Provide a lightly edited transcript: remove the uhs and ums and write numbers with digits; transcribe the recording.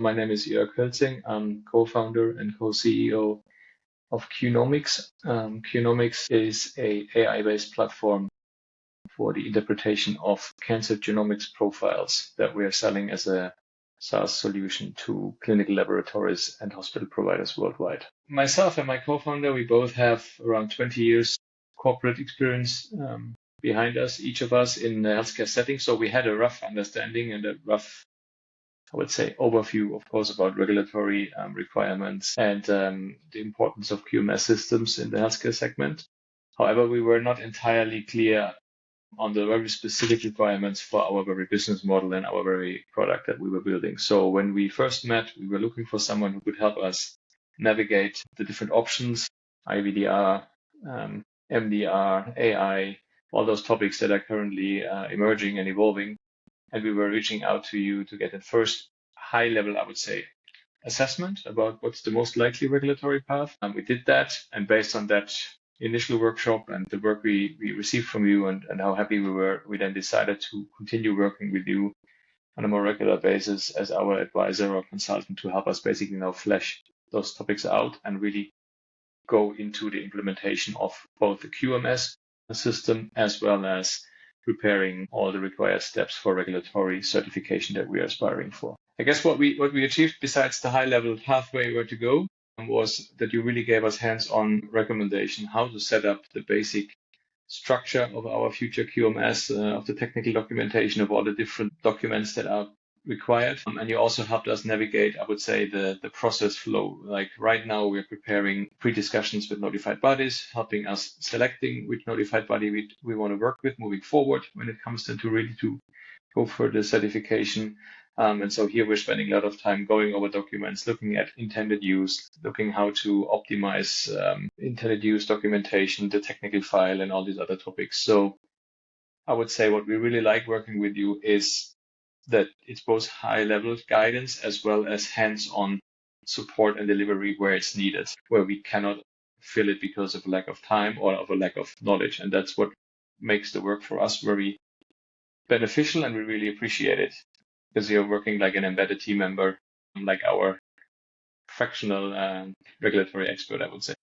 My name is Joerg. I'm co-founder and co-CEO of Qnomics. Qnomics is a AI-based platform for the interpretation of cancer genomics profiles that we are selling as a SaaS solution to clinical laboratories and hospital providers worldwide. Myself and my co-founder, we both have around 20 years corporate experience behind us, each of us in the healthcare setting. So we had a rough understanding and a rough, I would say, overview, of course, about regulatory requirements and the importance of QMS systems in the healthcare segment. However, we were not entirely clear on the very specific requirements for our very business model and our very product that we were building. So when we first met, we were looking for someone who could help us navigate the different options, IVDR, MDR, AI, all those topics that are currently emerging and evolving. And we were reaching out to you to get a first high level, I would say, assessment about what's the most likely regulatory path. And we did that. And based on that initial workshop and the work we received from you and how happy we were, we then decided to continue working with you on a more regular basis as our advisor or consultant to help us basically now flesh those topics out and really go into the implementation of both the QMS system as well as preparing all the required steps for regulatory certification that we are aspiring for. I guess what we achieved besides the high level pathway where to go was that you really gave us hands-on recommendation how to set up the basic structure of our future QMS, of the technical documentation of all the different documents that are required. And you also helped us navigate, I would say, the process flow. Like right now, we're preparing pre-discussions with notified bodies, helping us selecting which notified body we want to work with moving forward when it comes to really to go for the certification. And so here we're spending a lot of time going over documents, looking at intended use, looking how to optimize intended use documentation, the technical file, and all these other topics. So I would say what we really like working with you is that it's both high-level guidance as well as hands-on support and delivery where it's needed, where we cannot fill it because of lack of time or of a lack of knowledge. And that's what makes the work for us very beneficial, and we really appreciate it because you're working like an embedded team member, like our fractional regulatory expert, I would say.